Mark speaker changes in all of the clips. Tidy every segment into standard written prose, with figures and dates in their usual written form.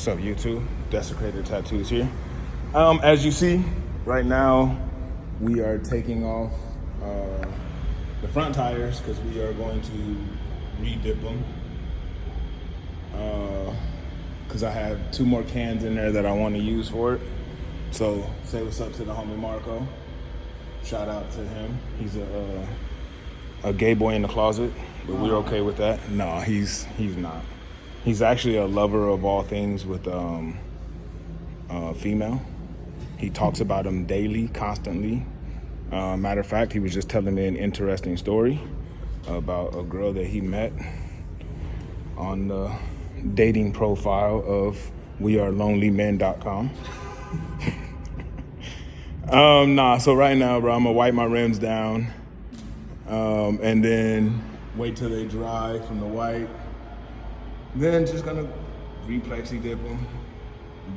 Speaker 1: What's up, YouTube? Desecrated Tattoos here. As you see, right now we are taking off the front tires because we are going to re-dip them. Because I have 2 more cans in there that I want to use for it. So say what's up to the homie Marco. Shout out to him. He's a gay boy in the closet, but we're okay with that. No, he's not. He's actually a lover of all things with female. He talks about them daily, constantly. Matter of fact, he was just telling me an interesting story about a girl that he met on the dating profile of wearelonelymen.com. So right now, bro, I'm gonna wipe my rims down and then wait till they dry from the white. Then just gonna replexi dip them,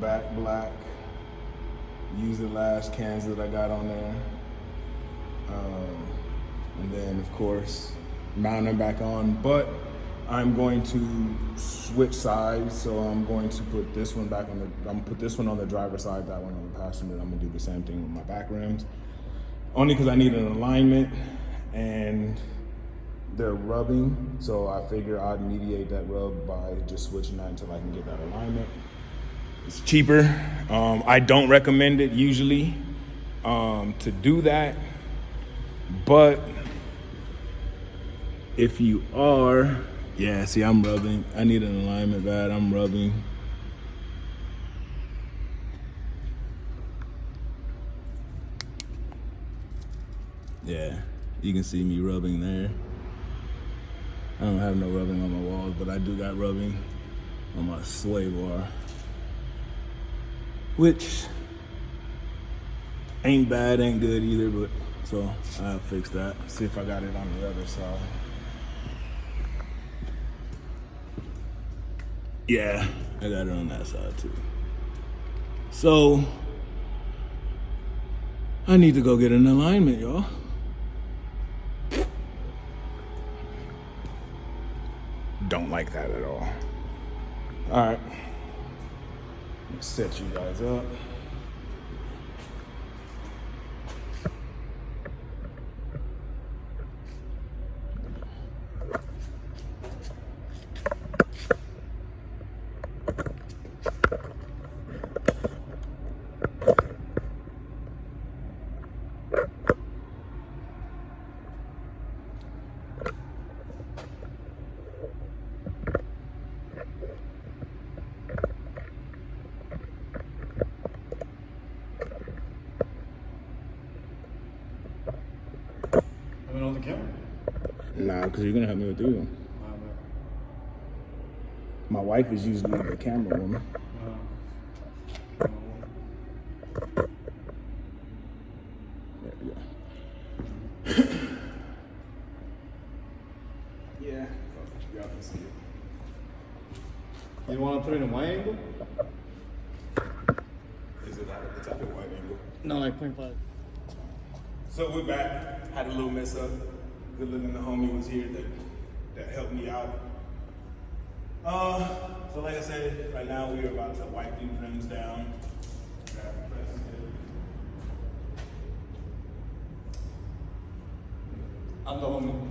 Speaker 1: back black, use the last cans that I got on there. And then of course, mount them back on, but I'm going to switch sides. So I'm going to put this one back on I'm gonna put this one on the driver's side, that one on the passenger. I'm gonna do the same thing with my back rims. Only because I need an alignment and they're rubbing. So I figure I'd mediate that rub by just switching that until I can get that alignment. It's cheaper. I don't recommend it usually to do that, but if you are, yeah, see, I'm rubbing. I need an alignment bad. I'm rubbing. Yeah, you can see me rubbing there. I don't have no rubbing on my walls, but I do got rubbing on my sway bar, which ain't bad, ain't good either, but so I'll fix that. See if I got it on the other side. Yeah, I got it on that side too. So I need to go get an alignment, y'all. Don't like that at all. All right, let's set you guys up.
Speaker 2: On the camera?
Speaker 1: Nah, because you're gonna help me with the one. My wife is usually the camera woman. There we go. Yeah, y'all can see it.
Speaker 2: You want to put it in a wide angle?
Speaker 1: Is it the type of wide angle?
Speaker 2: No, like 0.5.
Speaker 1: So we're back. Had a little mess up. Good looking the homie was here that helped me out. So like I said, right now we are about to wipe these rims down.
Speaker 2: I'm the homie.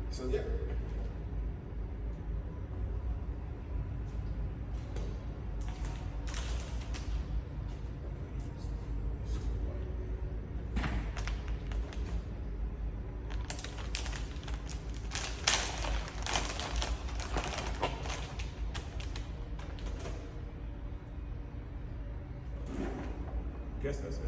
Speaker 1: So yeah. Guess that's it.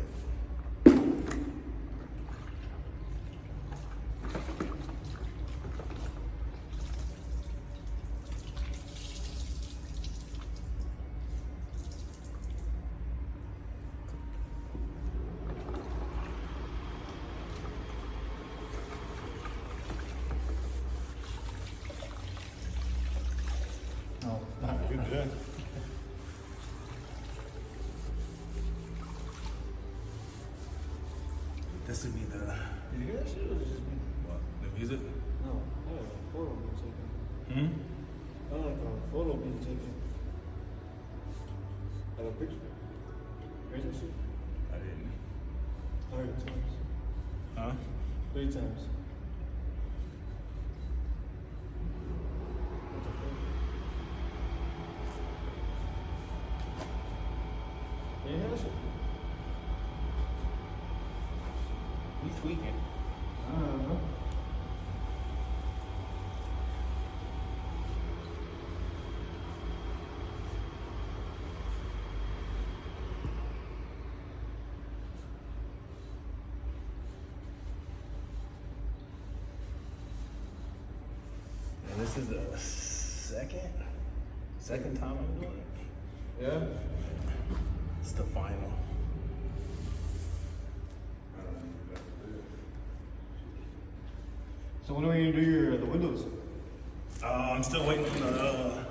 Speaker 1: This would be the
Speaker 2: Did you hear that shit or was it just me?
Speaker 1: what? The music?
Speaker 2: No, I don't know. Photo being taken.
Speaker 1: Hmm?
Speaker 2: I don't like a photo being taken. Like a picture. Here's that shit.
Speaker 1: I didn't.
Speaker 2: I heard it twice.
Speaker 1: Huh?
Speaker 2: 3 times. What the fuck? You hear that shit?
Speaker 1: You tweaking?
Speaker 2: I don't know.
Speaker 1: And this is the second time I'm doing it.
Speaker 2: Yeah?
Speaker 1: It's the final.
Speaker 2: So when are we gonna do the windows?
Speaker 1: I'm still waiting on the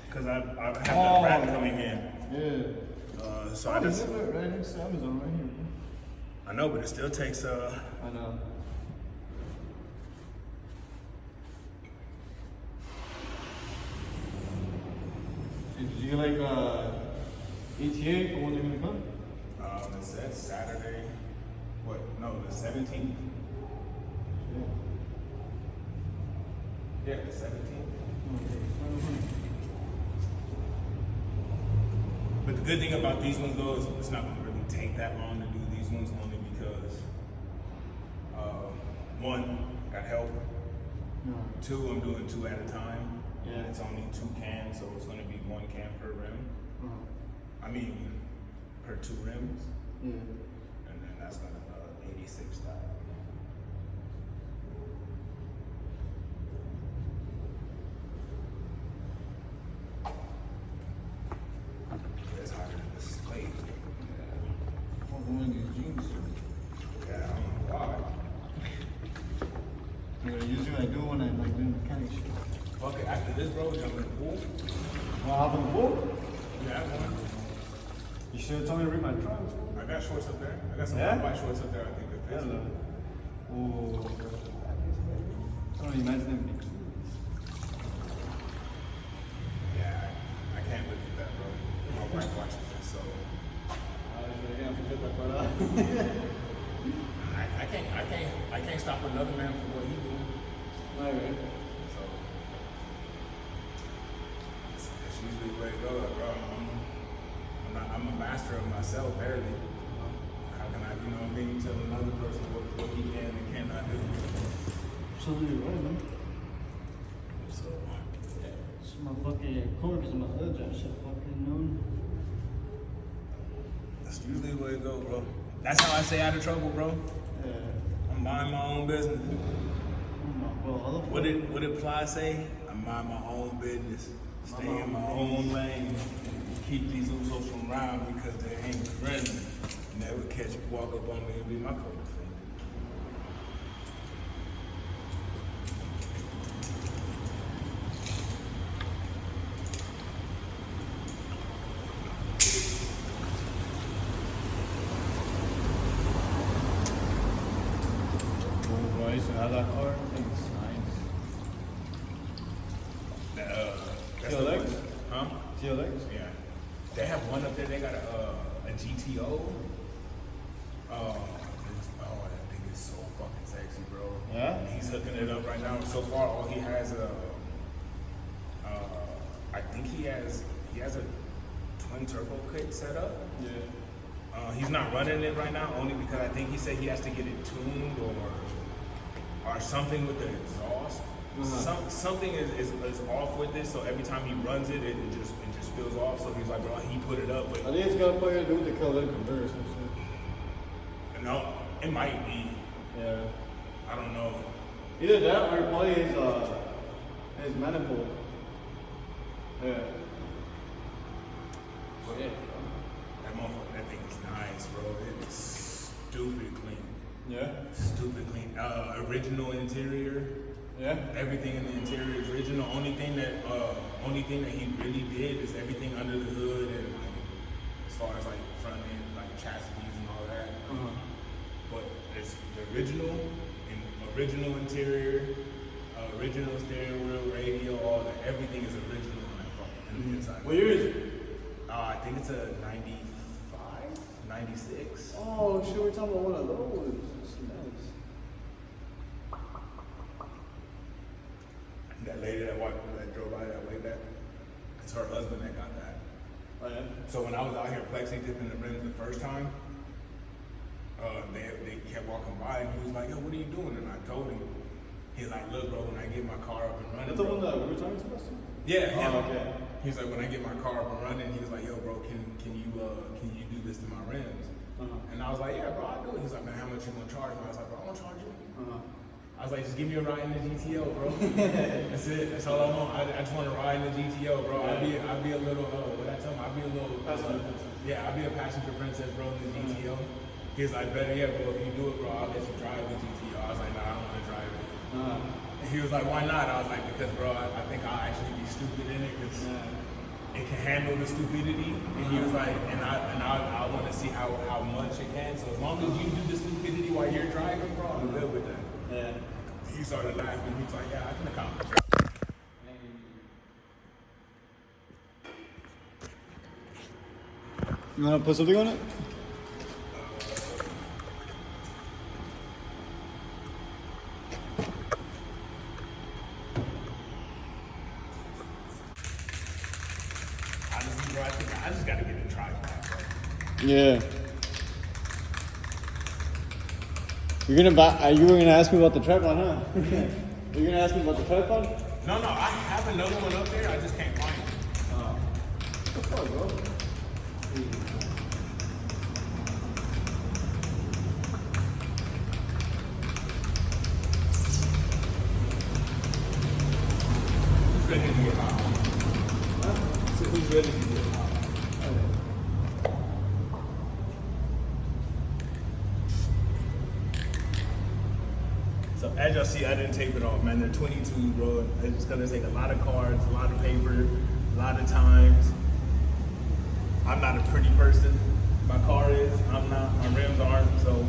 Speaker 1: because I have that wrap coming in.
Speaker 2: Yeah.
Speaker 1: So I just
Speaker 2: right next to Amazon right here.
Speaker 1: I know, but it still takes
Speaker 2: I know. Did you get like ETA for when they're gonna come?
Speaker 1: it says Saturday. What? No, the 17th.
Speaker 2: Yeah.
Speaker 1: Yeah, the 17th. But the good thing about these ones though is it's not gonna really take that long to do these ones only because one, got help.
Speaker 2: No.
Speaker 1: 2, I'm doing 2 at a time.
Speaker 2: Yeah.
Speaker 1: It's only 2 cans, so it's gonna be 1 can per rim. I mean, per 2 rims.
Speaker 2: Yeah.
Speaker 1: And then that's gonna 86 style. It's harder than this slate.
Speaker 2: Fuck one of these jeans.
Speaker 1: Yeah, I don't know why.
Speaker 2: Usually I do when I'm like doing mechanic shit.
Speaker 1: Fuck it, after this, bro, jump in the pool.
Speaker 2: Wanna hop in the pool?
Speaker 1: You have one?
Speaker 2: You should have told me to bring my trunks.
Speaker 1: I got shorts up there. I got some
Speaker 2: Yeah?
Speaker 1: white shorts up there. I think they're fancy.
Speaker 2: Oh. I don't imagine them big.
Speaker 1: Yeah, I can't look at that, bro. My wife watches it, so I can't stop another man from what he doing. So it's usually the way it goes, bro. I'm a master of myself, barely. How can I, you know what I mean, tell another person what he can and cannot do?
Speaker 2: Absolutely right, man.
Speaker 1: So
Speaker 2: It's my fucking cork is my other job. Shit, fucking known.
Speaker 1: that's usually the way it goes, bro. That's how I stay out of trouble, bro.
Speaker 2: Yeah.
Speaker 1: I'm minding my own business.
Speaker 2: Well,
Speaker 1: What did Ply say? I mind my own business. Stay in my own lane. Keep these usos from around me because they ain't friendly. Never catch walk up on me and be my co-defendant.
Speaker 2: I used to have that car. I think it's nice.
Speaker 1: That's the
Speaker 2: TLX?
Speaker 1: one. Huh?
Speaker 2: TLX?
Speaker 1: Yeah. They have one up there. They got a GTO. That thing is so fucking sexy, bro.
Speaker 2: Yeah?
Speaker 1: He's hooking it up right now. So far, all he has I think he has a twin turbo kit set up.
Speaker 2: Yeah.
Speaker 1: He's not running it right now only because I think he said he has to get it tuned or something with the exhaust. Something is off with it, so every time he runs it, it just feels off. So he's like, bro, he put it up, but
Speaker 2: I think it's got probably to do with the catalytic converter or some shit.
Speaker 1: no, it might be.
Speaker 2: Yeah.
Speaker 1: I don't know.
Speaker 2: Either that or probably his manifold. Yeah. Shit.
Speaker 1: That thing is nice, bro. It is stupid clean.
Speaker 2: Yeah.
Speaker 1: Stupid clean. Original interior.
Speaker 2: Yeah.
Speaker 1: Everything in the interior is original. Only thing that he really did is everything under the hood and like, as far as like front end, like chassis and all that. But it's original and original interior, original steering wheel, radio, all that. Everything is original on that fucking inside.
Speaker 2: What year is it?
Speaker 1: I think it's a 95, 96.
Speaker 2: Oh shit, we're talking about one of those. That's nice.
Speaker 1: That lady that drove by that way back, it's her husband that got that.
Speaker 2: Oh yeah?
Speaker 1: So when I was out here plexi dipping the rims the first time, they kept walking by and he was like, yo, what are you doing? And I told him, he's like, look, bro, when I get my car up and running.
Speaker 2: That's the one that we were talking about?
Speaker 1: Yeah.
Speaker 2: Oh, okay.
Speaker 1: He's like, when I get my car up and running, he was like, yo, bro, can you do this to my rims? And I was like, yeah, bro, I'll do it. He's like, man, how much you gonna charge me? I was like, bro, I'm gonna charge you. I was like, just give me a ride in the GTO, bro. That's it. That's all I want. I just want to ride in the GTO, bro.
Speaker 2: Yeah.
Speaker 1: I'd be a little, what I tell him, I'd be a little, yeah, I'd be a passenger princess, bro, in the GTO. He's like, better yet, bro, if you do it, bro, I'll let you drive the GTO. I was like, nah, I don't want to drive it. And he was like, why not? I was like, because, bro, I think I'll actually be stupid in it because it can handle the stupidity. And he was like, and I want to see how much it can. So as long as you do the stupidity while you're driving, bro, I'm good with that.
Speaker 2: Yeah.
Speaker 1: He started laughing. He was like, yeah, I can accomplish it.
Speaker 2: You wanna put something on it?
Speaker 1: Honestly, bro, I think I just gotta get a tripod, bro.
Speaker 2: Yeah. You were gonna ask me about the tripod, huh? You're gonna ask me about the tripod?
Speaker 1: No, I have another one up there. I just can't find it.
Speaker 2: What the fuck, bro?
Speaker 1: Who's ready to get hot? So who's ready to get hot? So as y'all see, I didn't tape it off, man. They're 22, bro. It's gonna take a lot of cards, a lot of paper, a lot of times. I'm not a pretty person. My car is. I'm not. My rims aren't. So.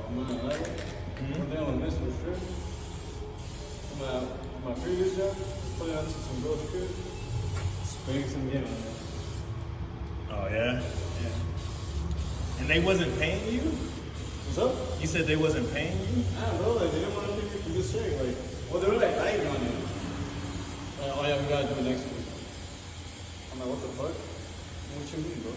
Speaker 2: One thing on this for sure. My previous job, putting out some ghost crib, spraying some game on there.
Speaker 1: Oh yeah.
Speaker 2: Yeah.
Speaker 1: And they wasn't paying you?
Speaker 2: What's up?
Speaker 1: You said they wasn't paying you?
Speaker 2: I don't know, like they didn't want to pay me for this shit. Like, well, they were like lying on it. Oh yeah, we gotta do it next week. I'm like, what the fuck? What you mean, bro?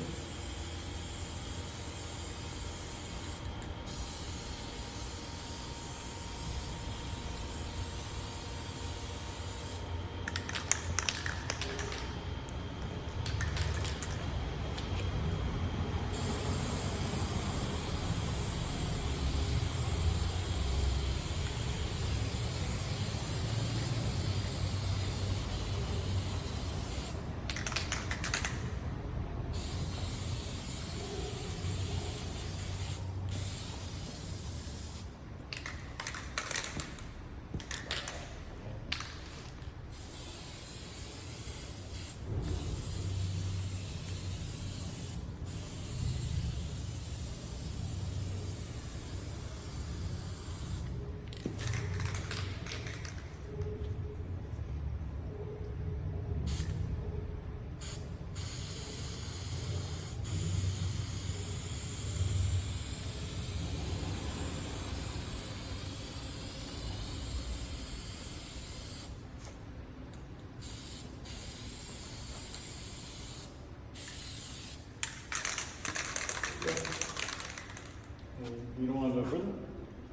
Speaker 2: You don't want to go further?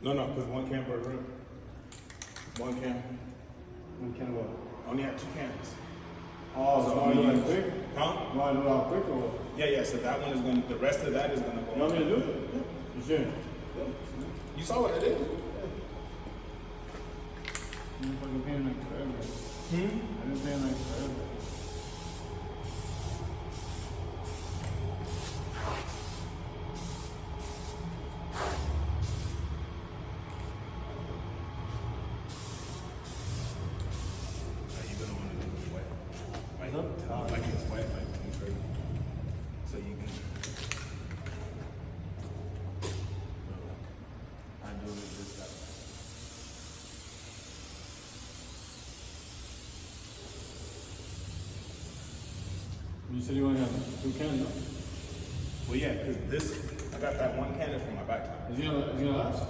Speaker 1: No, because one can't burn rim. One can.
Speaker 2: One can of what?
Speaker 1: Only have 2 cans.
Speaker 2: Oh, so I do it quick?
Speaker 1: Huh?
Speaker 2: You want to do it quick or what?
Speaker 1: Yeah. So that one is going. The rest of that is going to go.
Speaker 2: You want me to do it?
Speaker 1: Yeah.
Speaker 2: You sure?
Speaker 1: You saw what I did.
Speaker 2: I'm fucking paying like forever. I've been paying like forever.
Speaker 1: You're going to want to do it wet. Like,
Speaker 2: Huh?
Speaker 1: like it's wet, like it's ready. So you can. I do it just that way.
Speaker 2: You said you only have 2 cans, no?
Speaker 1: Well, yeah, because this, I got that 1 can for my back tire.
Speaker 2: Is it gonna last?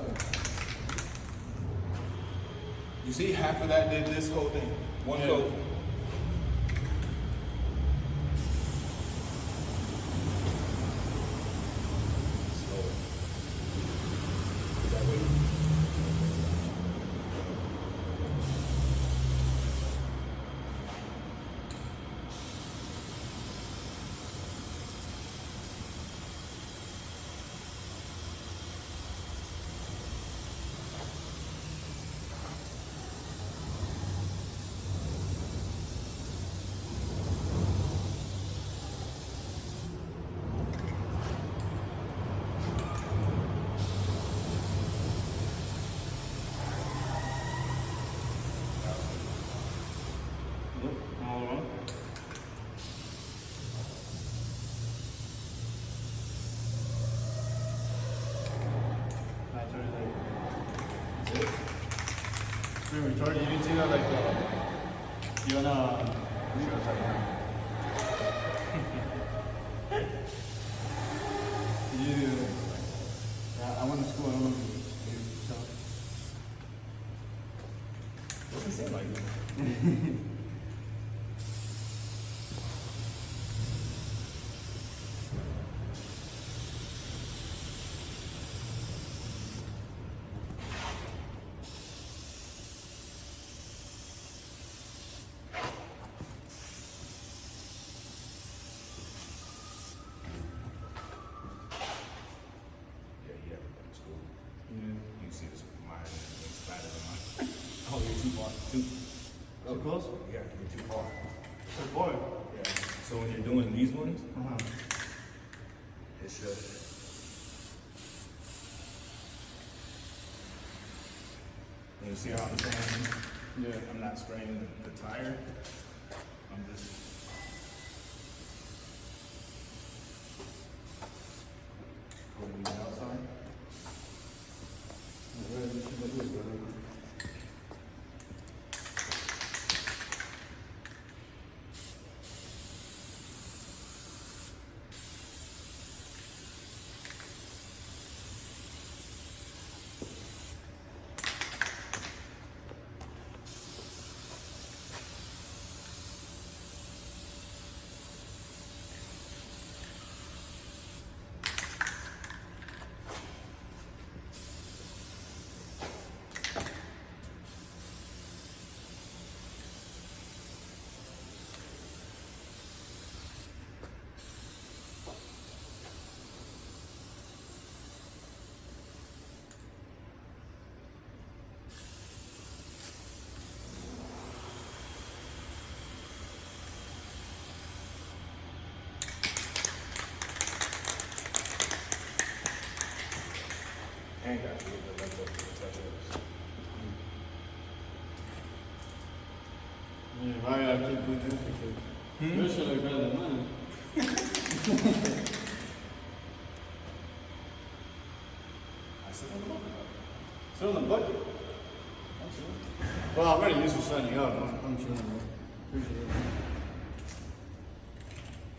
Speaker 1: You see, half of that did this whole thing. One coat. Slower. That way.
Speaker 2: Yep. All around. That's already like. That's it. Pretty retarded. You didn't see that like you wanna. Sure, it's like that. You. I went to school. I don't know if you saw.
Speaker 1: Doesn't seem like it. Yeah, that's cool. You see this, mine is better than mine. Oh, you're too far.
Speaker 2: Too close?
Speaker 1: Yeah, you're too far.
Speaker 2: So far.
Speaker 1: Yeah. So when you're doing these ones, it should. And you see how I'm saying?
Speaker 2: Yeah.
Speaker 1: I'm not spraying the tire. I'm just. Putting the outside. And got to get the left up to the touch ups.
Speaker 2: Yeah, why I keep doing this because yours should look better than mine.
Speaker 1: I said on the bucket.
Speaker 2: Still in the bucket. Well, I'm already used to setting up. I'm chilling. Appreciate it.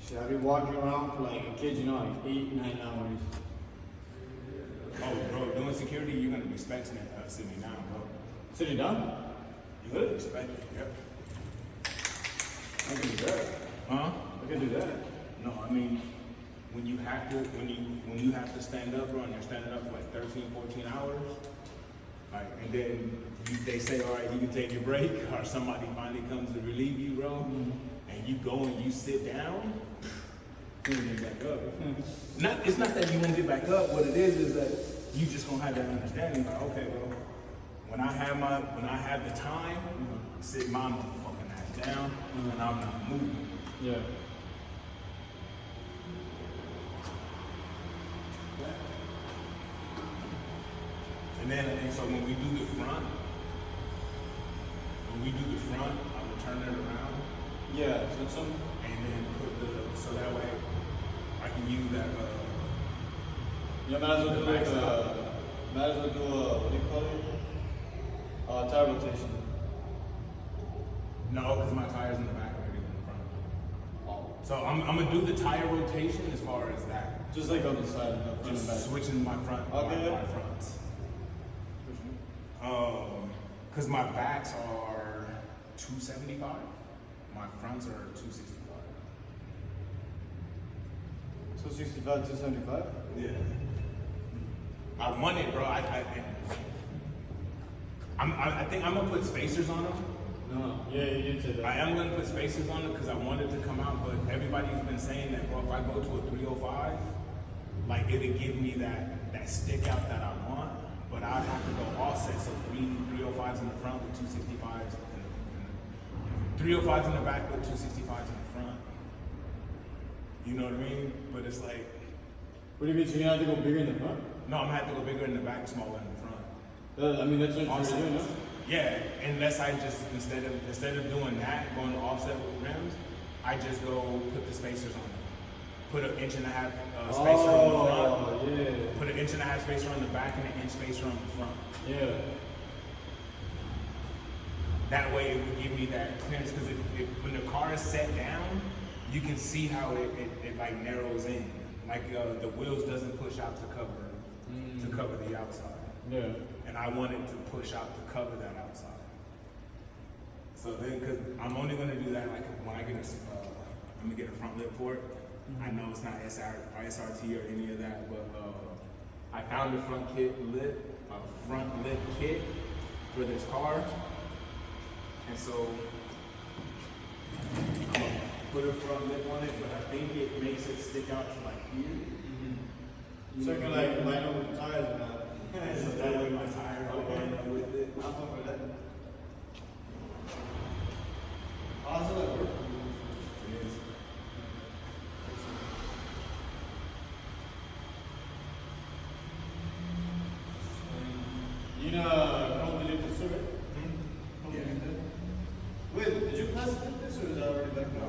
Speaker 2: Shit, I've been walking around for like a kid, you know, like 8-9 hours.
Speaker 1: Oh, bro, doing security, you're gonna be expecting it sitting down, bro.
Speaker 2: Sitting down?
Speaker 1: You're gonna expect it. Yep.
Speaker 2: I can do that.
Speaker 1: Huh?
Speaker 2: I can do that.
Speaker 1: No, I mean, when you have to stand up, bro, and you're standing up for like 13, 14 hours, like, and then they say, all right, you can take your break, or somebody finally comes to relieve you, bro, and you go and you sit down, you don't get back up. It's not that you won't get back up. What it is that you just gonna have that understanding, like, okay, bro, when I have the time, sit my motherfucking ass down, and I'm not moving.
Speaker 2: Yeah.
Speaker 1: And then so when we do the front, I will turn it around.
Speaker 2: Yeah, so some.
Speaker 1: And then so that way I can use that.
Speaker 2: Yeah, might as well do what do you call it? Tire rotation.
Speaker 1: No, because my tire's in the back already in the front.
Speaker 2: Oh.
Speaker 1: So I'm gonna do the tire rotation as far as that.
Speaker 2: Just like on the side, front and back.
Speaker 1: Just switching my front,
Speaker 2: Okay.
Speaker 1: my fronts. Because my backs are 275, my fronts are 265.
Speaker 2: 265, 275?
Speaker 1: Yeah. I want it, bro. I think I'm gonna put spacers on them.
Speaker 2: No. Yeah, you did say that.
Speaker 1: I am gonna put spacers on them because I want it to come out, but everybody's been saying that, bro, if I go to a 305, like it'll give me that stick out that I want, but I'd have to go offset, so 305s in the front with 265s in the 305s in the back with 265s in the front. You know what I mean? But it's like,
Speaker 2: What do you mean? So you have to go bigger in the front?
Speaker 1: no, I'm gonna have to go bigger in the back, smaller in the front.
Speaker 2: I mean, that's what you're
Speaker 1: Offset.
Speaker 2: doing, no?
Speaker 1: Yeah, unless I just instead of doing that, going to offset with rims, I just go put the spacers on it. Put an inch and a half spacer on the front.
Speaker 2: Yeah.
Speaker 1: Put an inch and a half spacer on the back and an inch spacer on the front.
Speaker 2: Yeah.
Speaker 1: That way it would give me that clearance because when the car is set down, you can see how it like narrows in. Like the wheels doesn't push out to cover the outside.
Speaker 2: Yeah.
Speaker 1: And I want it to push out to cover that outside. So then, because I'm only going to do that like when I get I'm gonna get a front lip for it. I know it's not SRT or any of that, but I found a front lip kit for this car, and so I'm gonna put a front lip on it, but I think it makes it stick out to like here.
Speaker 2: So you can like line up with the tires now.
Speaker 1: So that way my tire will line up with it.
Speaker 2: I'm over that. How does that work?
Speaker 1: It is.
Speaker 2: You know, how did it this, right?
Speaker 1: Yeah.
Speaker 2: Wait, did you pass this or is that already back now?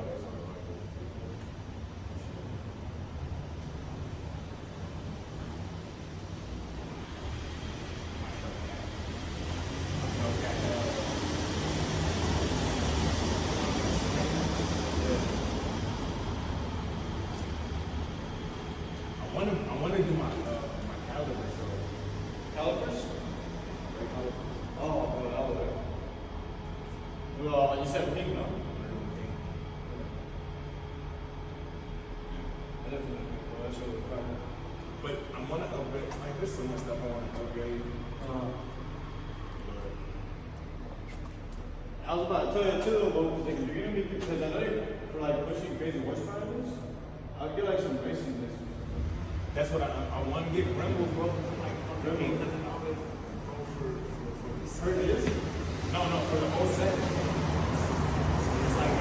Speaker 1: I want to do my caliber, so
Speaker 2: Calipers? Oh, well, I'll work. Well, you said pink, no? I definitely think, well, that's really fun.
Speaker 1: but I want to upgrade. Like there's so much stuff I want to upgrade.
Speaker 2: I was about to tell you too, though, because like, you're gonna be, because I know you're for like pushing crazy horsepower, I'll get like some racing this.
Speaker 1: That's what I want to get Brembos, bro. Like $800 for this.
Speaker 2: For this?
Speaker 1: No, for the whole set. It's like $800.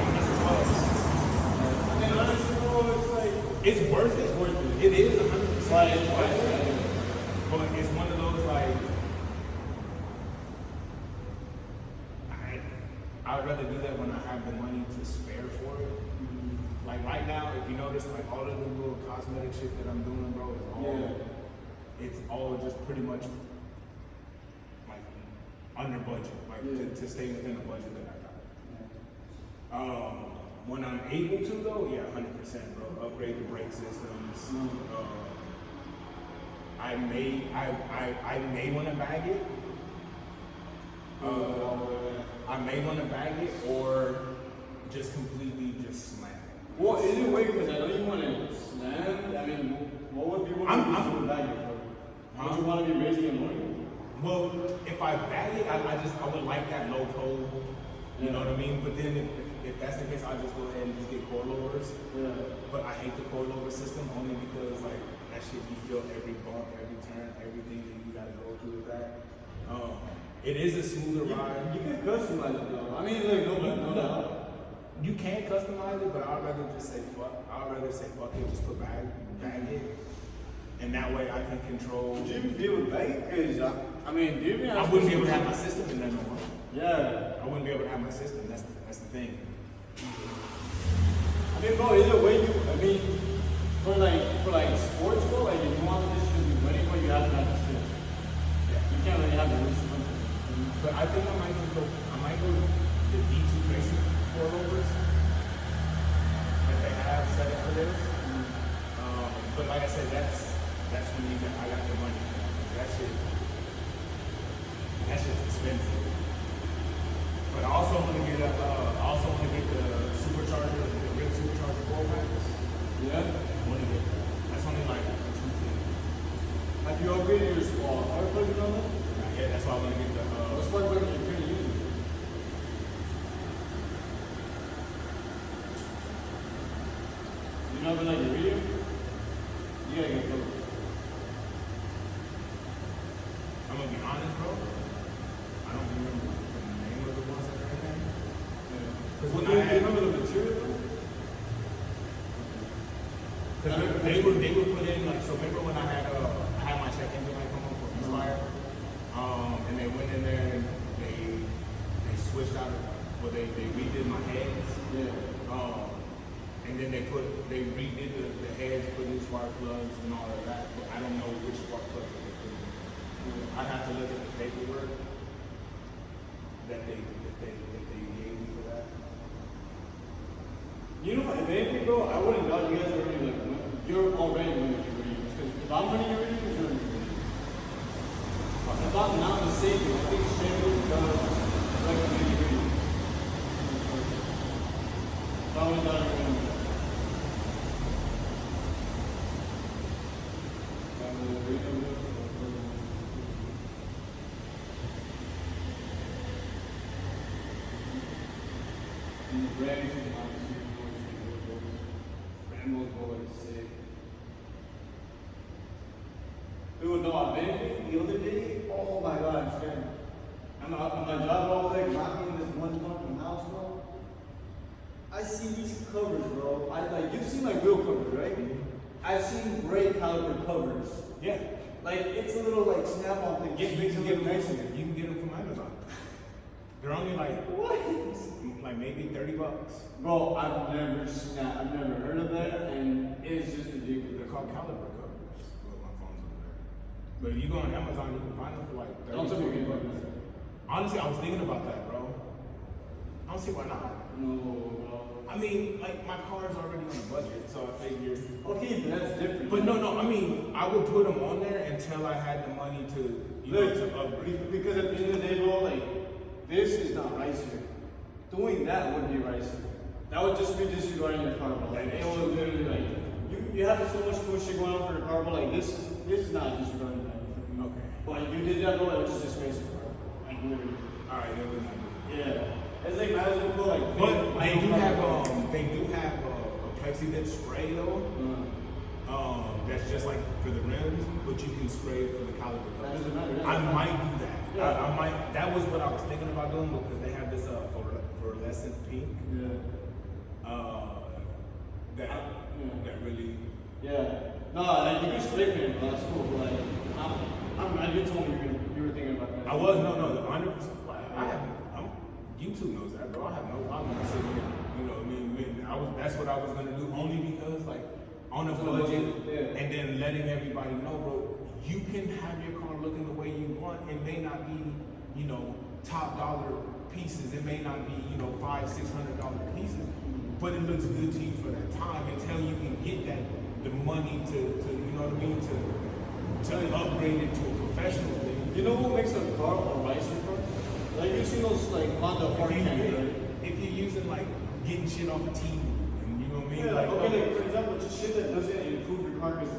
Speaker 2: I mean, honestly, bro, it's like,
Speaker 1: It's worth it.
Speaker 2: worth it.
Speaker 1: It is 100%.
Speaker 2: Like, it's worth it.
Speaker 1: But it's one of those like I'd rather do that when I have the money to spare for it. Like right now, if you notice, like all of the little cosmetic shit that I'm doing, bro, is all it's all just pretty much like under budget, like to stay within the budget that I got. When I'm able to though, yeah, 100%, bro. Upgrade the brake systems. I may want to bag it. I may want to bag it or just completely just slam it.
Speaker 2: Well, either way, because I know you want to slam. I mean, what would be one of you to bag it for? Would you want to be raising and lowering?
Speaker 1: Well, if I bag it, I would like that low pole. You know what I mean? But then if that's the case, I'll just go ahead and just get coilovers.
Speaker 2: Yeah.
Speaker 1: But I hate the coilover system only because like that shit, you feel every bump, every turn, everything that you gotta go through with that. It is a smoother ride.
Speaker 2: You can customize it though. I mean, like, no.
Speaker 1: You can customize it, but I'd rather just say fuck. I'd rather say fuck it, just put bag it, and that way I can control.
Speaker 2: Would you even be able to bag it? Cause I mean, do you
Speaker 1: I wouldn't be able to have my system in that no more.
Speaker 2: Yeah.
Speaker 1: I wouldn't be able to have my system. That's the thing.
Speaker 2: I mean, bro, either way, for sports, bro, like if you want this shit to be winning, bro, you have to have the system.
Speaker 1: Yeah.
Speaker 2: You can't really have the loose.
Speaker 1: But I think I might go the D2 basic coilovers that they have set up for this. But like I said, that's when I got the money. That shit's expensive. But I also want to get the supercharger, the real supercharger 4-packs.
Speaker 2: Yeah.
Speaker 1: I want to get that. That's only like $250.
Speaker 2: Have you upgraded your spark plug on that?
Speaker 1: Yeah, that's why I want to get the.
Speaker 2: What spark plug are you going to use? You know, like your video? You gotta get those.
Speaker 1: I'm gonna be honest, bro. I don't remember the name of the ones that are in there. Because when I
Speaker 2: remember the material?
Speaker 1: Because they would put in like, so remember when I had my check engine light come on for Inspire, and they went in there and they switched out, well they redid my heads.
Speaker 2: Yeah.
Speaker 1: And then they redid the heads, put new spark plugs and all of that, but I don't know which spark plug they put in. I'd have to look at the paperwork that they gave me for that.
Speaker 2: You know what, if anything, bro, I wouldn't doubt you guys already you're already winning your videos. Because if I'm winning your videos, you're winning your videos. If I'm not mistaken, I think Shannon does recommend your videos. If I wouldn't doubt you're winning your videos. Dude, no, I've been the other day. Oh my god, man. I'm on my job all day, knocking this one fucking house, bro. I see these covers, bro. You've seen my wheel covers, right? I've seen gray caliber covers.
Speaker 1: Yeah.
Speaker 2: Like it's a little like snap-on thing.
Speaker 1: You can get them from Amazon. They're only like
Speaker 2: what?
Speaker 1: Like maybe $30.
Speaker 2: Bro, I've never seen that. I've never heard of that, and it's just ridiculous.
Speaker 1: They're called caliber covers. Well, my phone's over there. But if you go on Amazon, you can find them for like $30, $40. Honestly, I was thinking about that, bro. I don't see why not.
Speaker 2: No, bro.
Speaker 1: I mean, like my car's already on a budget, so I figured.
Speaker 2: Okay, but that's different.
Speaker 1: But no. I mean, I would put them on there until I had the money to, to upgrade.
Speaker 2: Because at the end of the day, bro, like this is not ricer. Doing that would be ricer. That would just be disregarding your car, bro. Like it would literally like you have so much cool shit going on for your car, but like this is not disregarding that.
Speaker 1: Okay.
Speaker 2: But you did that, bro. It was just disgraceful, bro. Like literally.
Speaker 1: All right, then we're not doing it.
Speaker 2: Yeah. It's like might as well put like.
Speaker 1: But they do have a plexi that spray though. That's just like for the rims, but you can spray it for the caliper.
Speaker 2: That doesn't matter.
Speaker 1: I might do that.
Speaker 2: Yeah.
Speaker 1: I might. That was what I was thinking about doing because they have this fluorescent pink.
Speaker 2: Yeah.
Speaker 1: That really.
Speaker 2: Yeah. No, like you can spray paint, bro. That's cool. But like, you told me you were thinking about that.
Speaker 1: I was no 100%. I have. YouTube knows that, bro. I have no problem sitting here. You know what I mean? That's what I was gonna do only because like on a budget, and then letting everybody know, bro. You can have your car looking the way you want. It may not be, top dollar pieces. It may not be, $500-600 pieces, but it looks good to you for that time until you can get the money to you know what I mean, to upgrade it to a professional thing.
Speaker 2: You know what makes a car a ricer car? Like you see those like Honda Park cameras.
Speaker 1: If you're using like getting shit off a TV, you know what I mean?
Speaker 2: Yeah, like for example, just shit that doesn't improve your car because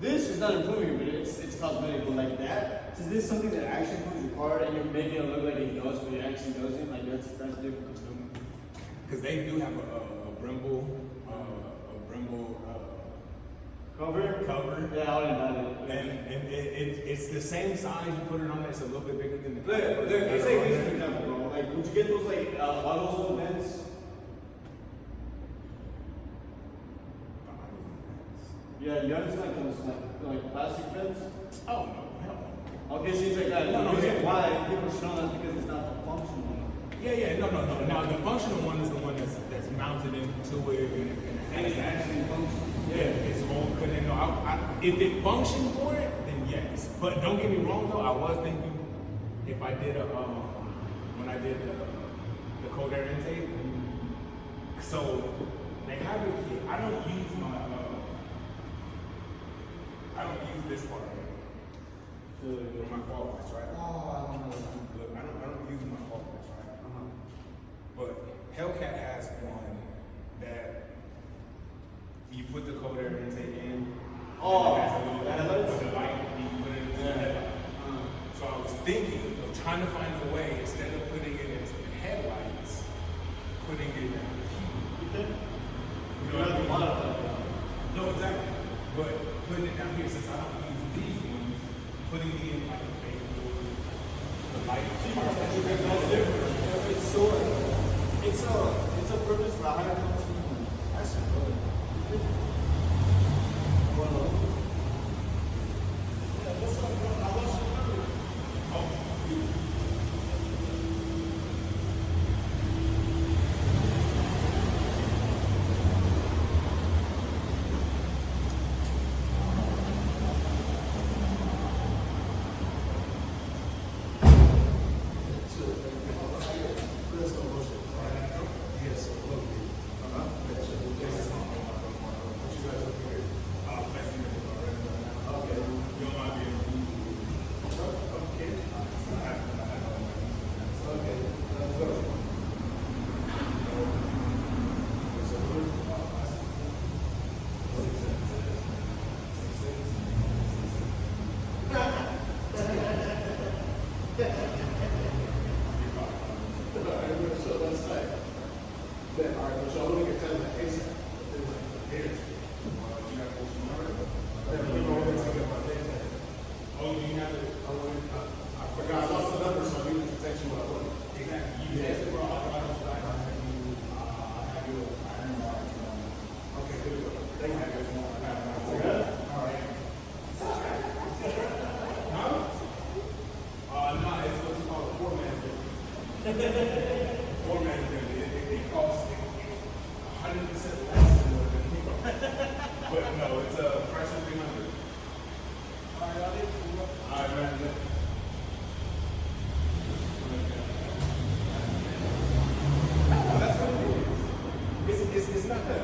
Speaker 2: this is not improving it, but it's cosmetic. But like that, Is this something that actually moves your car and you're making it look like it does, but it actually doesn't? Like that's different.
Speaker 1: Because they do have a Brembo,
Speaker 2: Cover? Yeah, I already got it.
Speaker 1: And it's the same size. You put it on there, it's a little bit bigger than the
Speaker 2: Look, let's take this for example, bro. Like, would you get those like bottles of vents? Yeah, you understand those like plastic vents?
Speaker 1: Oh no, hell no.
Speaker 2: Okay, so it's like that.
Speaker 1: No,
Speaker 2: The reason
Speaker 1: yeah.
Speaker 2: why people show that because it's not the functional one.
Speaker 1: Yeah, no. Now the functional one is the one that's mounted into it and it
Speaker 2: And it's actually functional.
Speaker 1: yeah, it's all good. And no, if it functioned for it, then yes. But don't get me wrong though, I was thinking if I did when I did the cold air intake. So they have it here. I don't use this part for my fog lights, right?
Speaker 2: Oh, I don't know.
Speaker 1: Look, I don't use my fog lights, right? But Hellcat has one that you put the cold air intake in.
Speaker 2: Oh,
Speaker 1: and it has a little
Speaker 2: headlights?
Speaker 1: with the light, and you put it into the headlight. So I was thinking of trying to find a way, instead of putting it into the headlights, putting it down here.
Speaker 2: You
Speaker 1: You know what I mean?
Speaker 2: modify that.
Speaker 1: No, exactly. But putting it down here, since I don't use these ones, putting it in like a fake the light.
Speaker 2: That's different. It's a purpose for a higher function. That's good.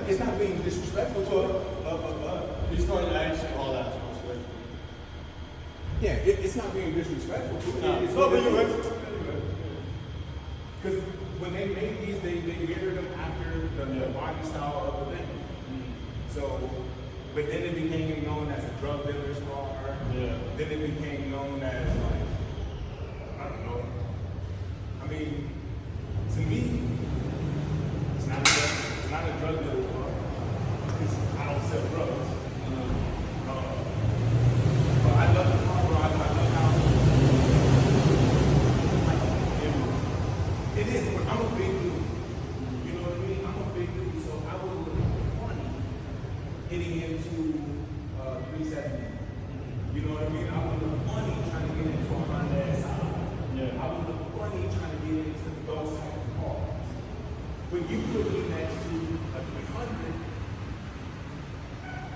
Speaker 1: It's not being disrespectful to it.
Speaker 2: He's going to actually all that.
Speaker 1: Yeah, it's not being disrespectful to it.
Speaker 2: No,
Speaker 1: It's
Speaker 2: but
Speaker 1: what
Speaker 2: you're
Speaker 1: it
Speaker 2: right.
Speaker 1: is. Because when they made these, they mirrored them after the body style of the thing. So, but then it became known as a drug dealer's car.
Speaker 2: Yeah.
Speaker 1: Then it became known as like, I don't know. I mean, to me, it's not a drug dealer's car. I don't sell drugs. But I love the car, bro. I love how it is. But I'm a big dude. You know what I mean? I'm a big dude, so I would look funny hitting into 370. You know what I mean? I would look funny trying to get into a Honda SI.
Speaker 2: Yeah.
Speaker 1: I would look funny trying to get into those type of cars. When you put me next to a 300,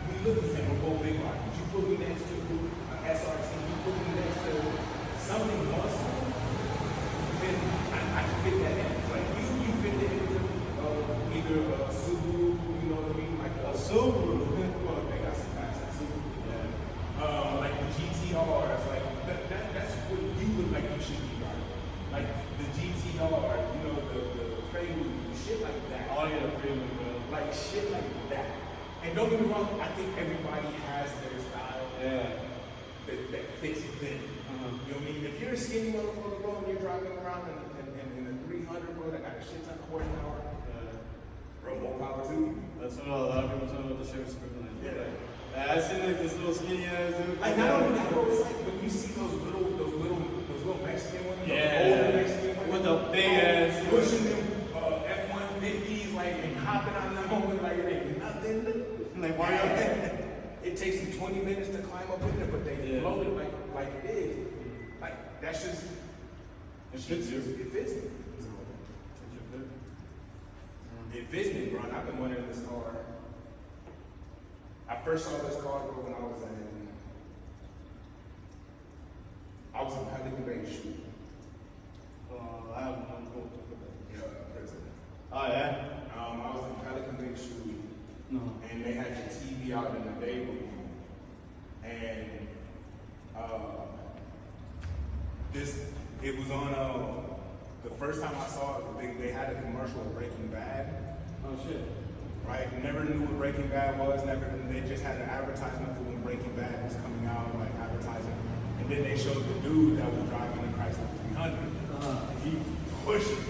Speaker 1: we look the same. We're both big bodies. You put me next to an SRT, you put me next to something muscle, then I fit that in. Like you fit that into either a Subaru, you know what I mean? Like a Subaru. Well, they got some fast Subaru. Yeah. Like the GTRs, like that's what you look like you should be driving. Like the GTR, you know, the cradle, shit like that.
Speaker 2: Oh yeah, pretty good.
Speaker 1: Like shit like that. And don't get me wrong, I think everybody has their style.
Speaker 2: Yeah.
Speaker 1: that fits them. You know what I mean? If you're a skinny motherfucker, bro, and you're driving around in a 300, bro, that got a shit ton of horsepower, bro, more power to you.
Speaker 2: That's what a lot of people tell me about the sheriff's equivalent. I seen like this little skinny ass dude.
Speaker 1: Like not only that, bro, it's like when you see those little Mexican women,
Speaker 2: Yeah.
Speaker 1: those older Mexican women,
Speaker 2: With the big ass
Speaker 1: pushing them F-150s, like and hopping on them over like it ain't nothing.
Speaker 2: Like Mario.
Speaker 1: It takes them 20 minutes to climb up in there, but they float it like it is. Like that's just
Speaker 2: It fits you.
Speaker 1: It fits me. It fits me, bro. And I've been wanting this car. I first saw this car, bro, when I was in Pelican Bay shooting.
Speaker 2: I have one cool.
Speaker 1: Prison.
Speaker 2: Oh yeah?
Speaker 1: I was in Pelican Bay shooting,
Speaker 2: No.
Speaker 1: and they had the TV out in the day room, and it was on. The first time I saw it, they had a commercial of Breaking Bad.
Speaker 2: Oh shit.
Speaker 1: Right? Never knew what Breaking Bad was. They just had an advertisement for when Breaking Bad was coming out, like advertising. And then they showed the dude that was driving the Chrysler 300. And he pushed it.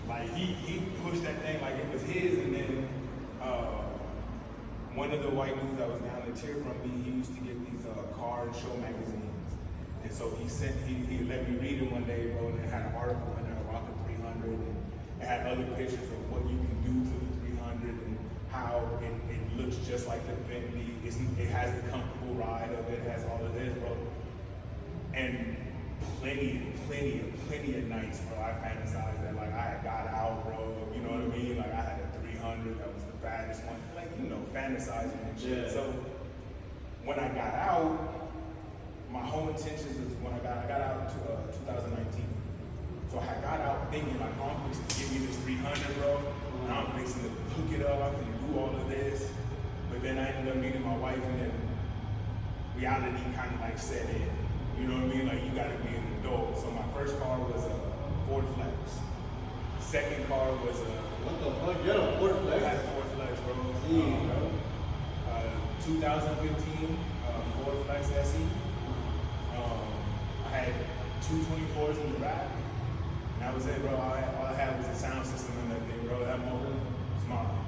Speaker 1: Like he pushed that thing like it was his. And then one of the white dudes that was down the tier from me, he used to get these car and show magazines. And so he let me read it one day, bro, and it had an article in there about the 300, and it had other pictures of what you can do to the 300 and how it looks just like the Bentley. It has the comfortable ride of it, has all of this, bro. And plenty of nights, bro, I fantasized that like I had got out, bro. You know what I mean? Like I had a 300 that was the baddest one. Like, you know, fantasizing and shit.
Speaker 2: Yeah.
Speaker 1: So when I got out, my whole intentions is when I got out to 2019. So I got out thinking like, oh, I'm fixing to give me this 300, bro. And I'm fixing to hook it up. I'm gonna do all of this. But then I ended up meeting my wife, and then reality kind of like set in. You know what I mean? Like you gotta be an adult. So my first car was a Ford Flex. Second car was a.
Speaker 2: What the fuck? You had a Ford Flex?
Speaker 1: I had a Ford Flex, bro. 2015 Ford Flex SE. I had 224s in the back, and that was it, bro. All I had was a sound system in that thing, bro. That motor was mine.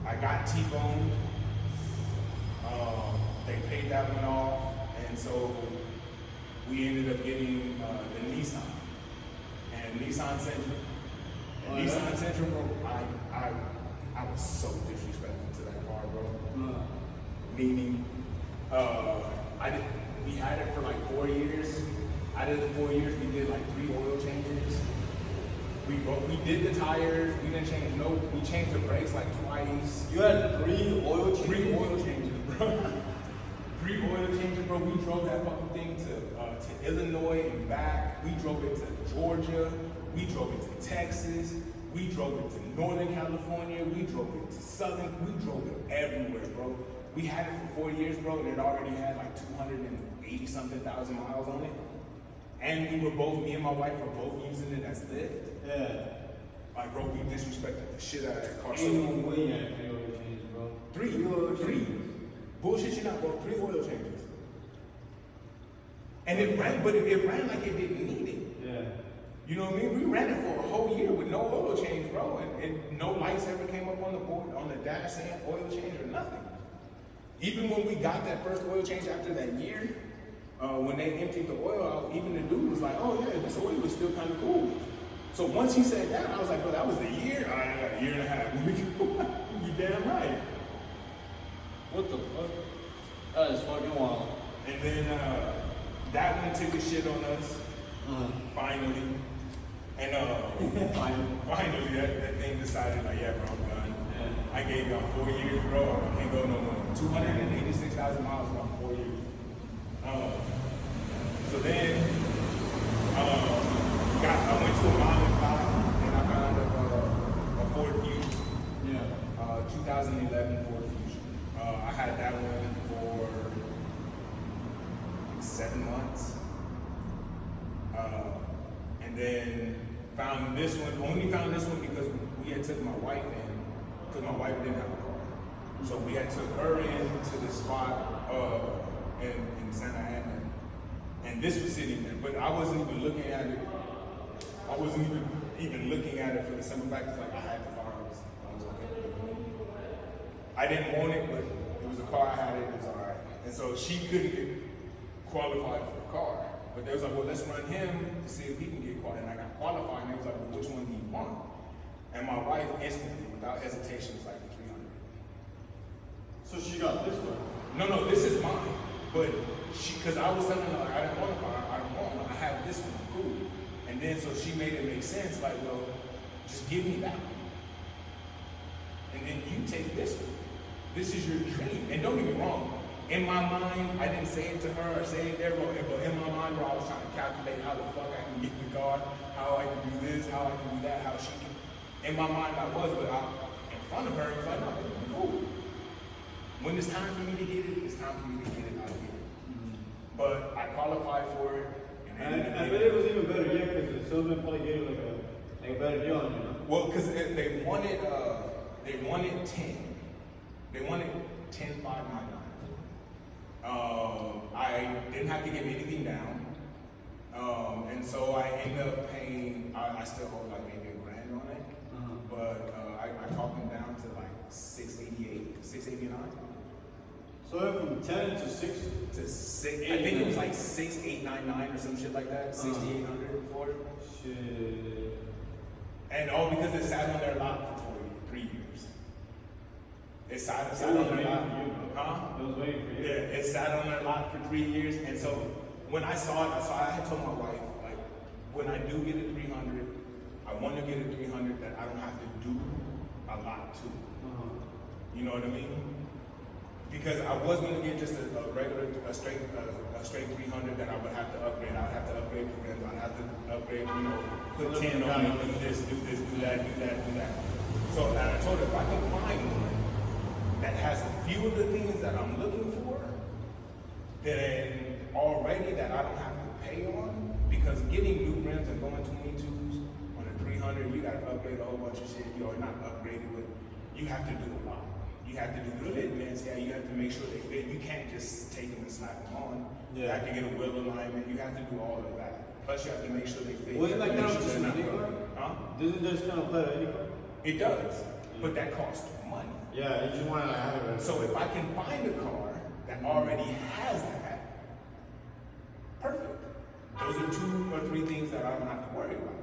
Speaker 1: I got T-boned. They paid that one off, and so we ended up getting the Nissan. And Nissan Sentra. And Nissan Sentra, bro, I was so disrespectful to that car, bro. Meaning, we had it for like 4 years. Out of the 4 years, we did like 3 oil changes. We did the tires. We didn't change we changed the brakes like twice.
Speaker 2: You had 3 oil changes?
Speaker 1: 3 oil changes, bro. 3 oil changes, bro. We drove that fucking thing to Illinois and back. We drove it to Georgia. We drove it to Texas. We drove it to Northern California. We drove it to Southern. We drove it everywhere, bro. We had it for 4 years, bro, and it already had like 280 something thousand miles on it. And me and my wife were both using it as lift.
Speaker 2: Yeah.
Speaker 1: Like, bro, we disrespected the shit out of that car.
Speaker 2: Ain't no way you had 3 oil changes, bro.
Speaker 1: 3. Bullshit you not, bro. 3 oil changes. And it ran, but it ran like it didn't need it.
Speaker 2: Yeah.
Speaker 1: You know what I mean? We ran it for a whole year with no oil change, bro. And no lights ever came up on the board, on the dash saying oil change or nothing. Even when we got that first oil change after that year, when they emptied the oil out, even the dude was like, oh yeah, this oil was still kind of cool. So once he said that, I was like, bro, that was a year? All right, I got a year and a half. You damn right.
Speaker 2: What the fuck? That is fucking wild.
Speaker 1: And then that one took a shit on us, finally. And finally that thing decided, like, yeah, bro, I'm done. Yeah. I gave y'all 4 years, bro. I can't go no more. 286,000 miles about 4 years. So then, I went to a mom and pop, and I found a Ford Fusion. Yeah. 2011 Ford Fusion. I had that one for 7 months. And then found this one, only found this one because we had took my wife in, because my wife didn't have a car. So we had took her into the spot in Santa Ana, and this was sitting there, but I wasn't even looking at it. I wasn't even looking at it for the simple fact that like I had the car, I was okay. I didn't want it, but it was a car I had, it was all right. And so she couldn't get qualified for the car, but they was like, well, let's run him to see if he can get qualified. And I got qualified, and they was like, well, which one do you want? And my wife instantly, without hesitation, was like the 300.
Speaker 2: So she got this one.
Speaker 1: No, this is mine. But because I was telling her, like, I didn't want a car, I don't want one, I have this one, cool. And then so she made it make sense, like, well, just give me that one. And then you take this one. This is your dream. And don't get me wrong, in my mind, I didn't say it to her or say it there, but in my mind, bro, I was trying to calculate how the fuck I can get the car, how I can do this, how I can do that, how she can. In my mind, I was, but in front of her, it was like, no, it's cool. When it's time for me to get it, it's time for me to get it, I'll get it. But I qualified for it.
Speaker 2: And I bet it was even better yet because the Sylvan probably gave like a better deal on you, know?
Speaker 1: Well, because they wanted 10. They wanted 10,599. I didn't have to give anything down. And so I ended up paying, I still hold like maybe $1,000 on it. But I talked them down to like 688, 689. So
Speaker 2: it went from 10 to 6
Speaker 1: to 6. I think it was like 6899 or some shit like that. 6800 for it.
Speaker 2: Shit.
Speaker 1: And all because it sat on their lot for 3 years. It sat on their lot. Huh?
Speaker 2: It was waiting for you.
Speaker 1: Yeah, it sat on their lot for 3 years. And so when I saw it, I had told my wife, like, when I do get a 300, I want to get a 300 that I don't have to do a lot to. You know what I mean? Because I was going to get just a straight 300 that I would have to upgrade. I would have to upgrade the rims. I'd have to upgrade, you know, put 10 on it, do this, do that. So I told her if I can find one that has a few of the things that I'm looking for, then already that I don't have to pay on, because getting new rims and going 22s on a 300, you got to upgrade a whole bunch of shit. You are not upgraded, but you have to do a lot. You have to do the fitments, yeah, you have to make sure they fit. You can't just take them and slap them on. You have to get a wheel alignment, you have to do all of that. Plus you have to make sure they fit.
Speaker 2: Wasn't that kind of just
Speaker 1: not
Speaker 2: any car?
Speaker 1: Huh?
Speaker 2: Doesn't this kind of apply to any car?
Speaker 1: It does, but that costs money.
Speaker 2: Yeah, you just want to have it.
Speaker 1: So if I can find a car that already has that, perfect. Those are 2 or 3 things that I don't have to worry about.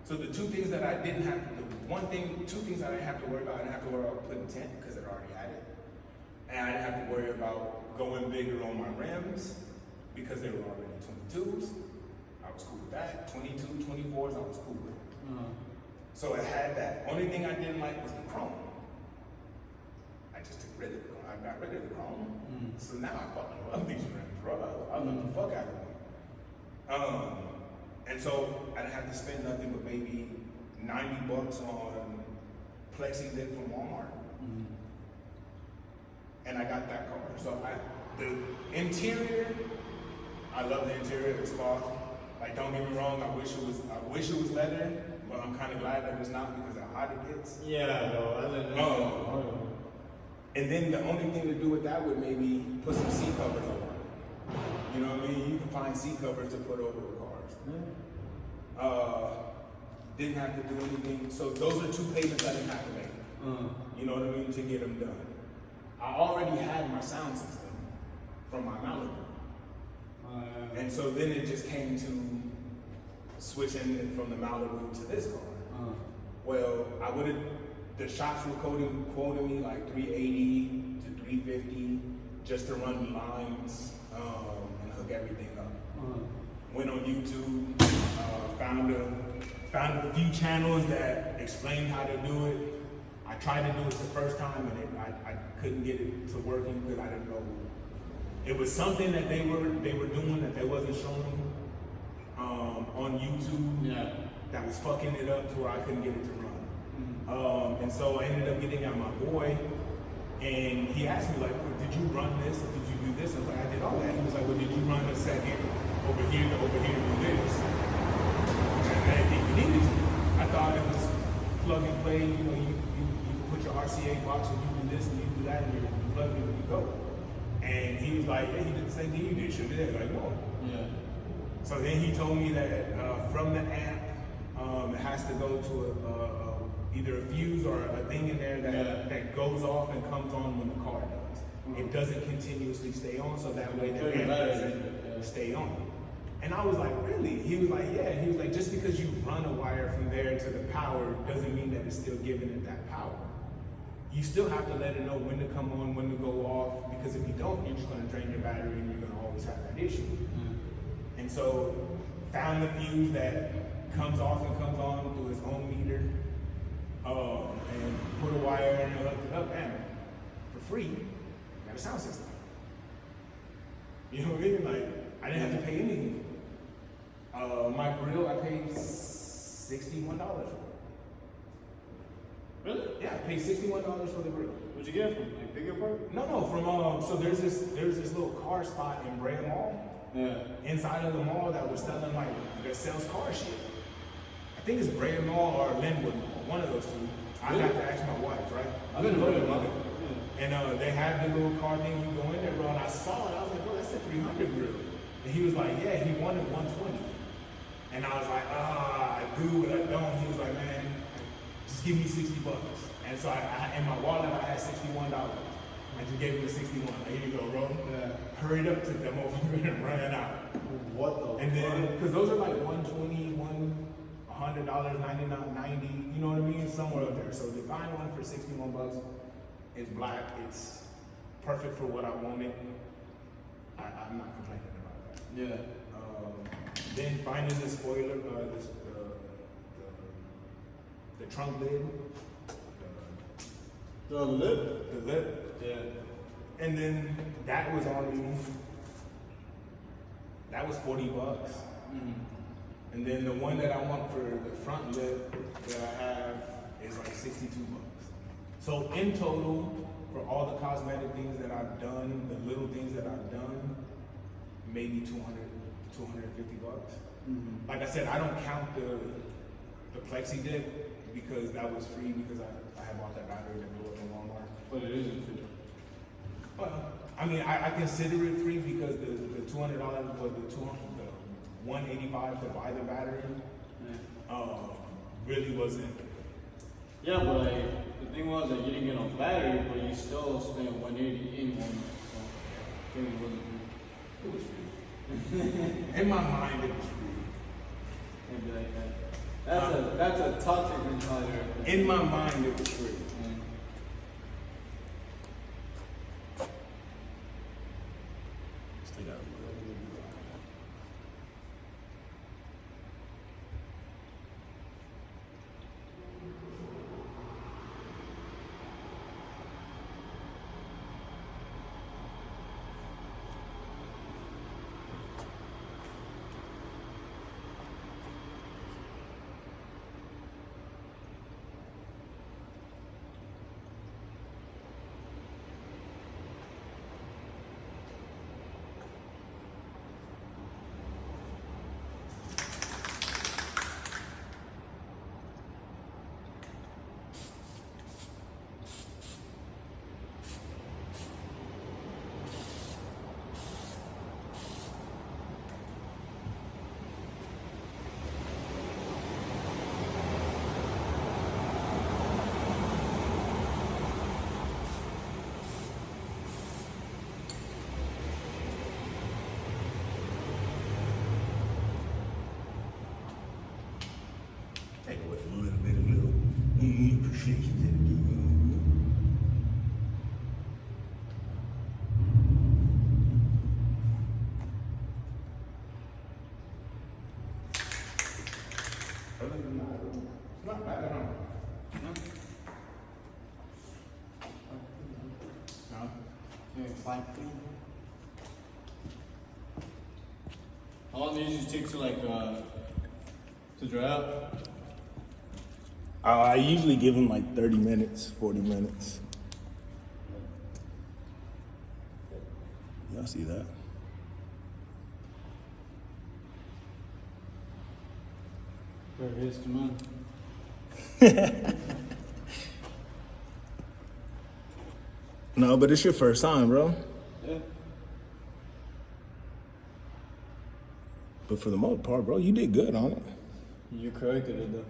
Speaker 1: So the 2 things that I didn't have, 2 things I didn't have to worry about, I didn't have to worry about putting tint because it already had it. And I didn't have to worry about going bigger on my rims because they were already 22s. I was cool with that. 22, 24s, I was cool with. So it had that. Only thing I didn't like was the chrome. I just took rid of it. I got rid of the chrome. So now I fucking love these rims, bro. I love the fuck out of them. And so I didn't have to spend nothing but maybe $90 on plexi lid from Walmart. And I got that car. So the interior, I love the interior. It's cloth. Like, don't get me wrong, I wish it was leather, but I'm kind of glad that it's not because of how hot it gets.
Speaker 2: Yeah, no.
Speaker 1: And then the only thing to do with that would maybe put some seat covers over it. You know what I mean? You can find seat covers to put over the cars. Didn't have to do anything. So those are 2 payments I didn't have to make. You know what I mean? To get them done. I already had my sound system from my Malibu. And so then it just came to switching it from the Malibu to this car. Well, the shops were quoting me like $380 to $350 just to run the lines and hook everything up. Went on YouTube, found a few channels that explained how to do it. I tried to do it the first time and I couldn't get it to working because I didn't know. It was something that they were doing that they wasn't showing on YouTube.
Speaker 2: Yeah.
Speaker 1: That was fucking it up to where I couldn't get it to run. And so I ended up getting at my boy, and he asked me like, well, "Did you run this? Or did you do this?" I was like, "I did all that." He was like, "Well, did you run a second over here to do this?" And I didn't think you needed to. I thought it was plug and play. You know, you put your RCA box and you do this and you do that, and you plug it and you go. And he was like, yeah, he did the same thing you did. Should have like, no.
Speaker 2: Yeah.
Speaker 1: So then he told me that from the amp, it has to go to either a fuse or a thing in there that goes off and comes on when the car does. It doesn't continuously stay on, so that way the amp doesn't stay on. And I was like, really? He was like, yeah. He was like, just because you run a wire from there to the power doesn't mean that it's still giving it that power. You still have to let it know when to come on, when to go off, because if you don't, you're just going to drain your battery and you're going to always have that issue. And so, found the fuse that comes off and comes on through his own meter, and put a wire in and hooked it up, and for free, got a sound system. You know what I mean? Like, I didn't have to pay anything for it. My grill, I paid $61 for it.
Speaker 2: Really?
Speaker 1: Yeah, I paid $61 for the grill.
Speaker 2: What'd you get from? Like bigger part?
Speaker 1: No, from so there's this little car spot in Brea Mall.
Speaker 2: Yeah.
Speaker 1: Inside of the mall that was selling that sells car shit. I think it's Brea Mall or Linwood Mall, one of those two. I have to ask my wife, right?
Speaker 2: I've been to Mall.
Speaker 1: And they have the little car thing, you go in there, bro, and I saw it, I was like, bro, that's a 300 grill. And he was like, yeah, he wanted 120. And I was like, I do, but I don't. He was like, man, just give me $60. And so I in my wallet, I had $61. I just gave him the 61. Like, here you go, bro.
Speaker 2: Yeah.
Speaker 1: Hurried up to them over and ran it out.
Speaker 2: What the?
Speaker 1: And then, because those are like $120, $100, $99, $90, you know what I mean? Somewhere up there. So to find one for $61, it's black, it's perfect for what I wanted. I'm not complaining about that.
Speaker 2: Yeah.
Speaker 1: Then finding the spoiler, the trunk lid,
Speaker 2: The lip?
Speaker 1: the lip,
Speaker 2: Yeah.
Speaker 1: and then that was $40. And then the one that I want for the front lip that I have is like $62. So in total, for all the cosmetic things that I've done, the little things that I've done, maybe $250. Like I said, I don't count the plexi dip because that was free because I had bought that battery that blew up in Walmart.
Speaker 2: But it isn't free.
Speaker 1: Well, I mean, I consider it free because the $200 or the $185 to buy the battery really wasn't.
Speaker 2: Yeah, but like the thing was that you didn't get no battery, but you still spent $180 in one. So it wasn't free.
Speaker 1: It was free. In my mind, it was free.
Speaker 2: Maybe like that. That's a toxic mentality.
Speaker 1: In my mind, it was free. Stay down. Take away a little bit of appreciation that it give you. Other than that, it's not bad at all. No?
Speaker 2: It's like how long does it usually take to to dry up?
Speaker 1: I usually give them like 30 minutes, 40 minutes. Y'all see that?
Speaker 2: There it is, come on.
Speaker 1: No, but it's your first time, bro.
Speaker 2: Yeah.
Speaker 1: But for the most part, bro, you did good on it.
Speaker 2: You corrected it though.